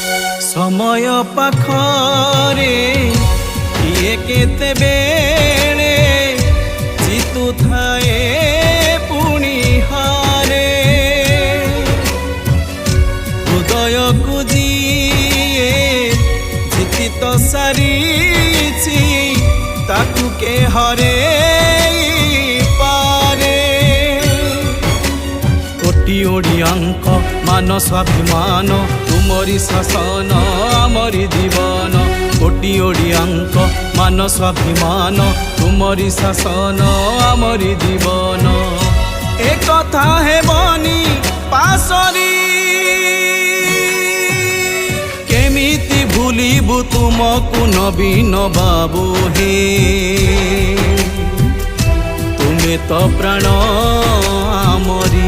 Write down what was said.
समय पाखरे किए केते बेले जितु थाए पुणी हारे हृदय को जिए जीति तो सारीची ताकू के हरे पारे कोटी ओडियांक मान स्वाभिमान तुमरी शासन आमरी जीवन कोटी ओडियांक मान स्वाभिमान तुमरी शासन आमरी जीवन एक कथा है बनी पासरी केमिति भूलिबु तुमको नवीन बाबू हे तुमे तो प्राण आमरी।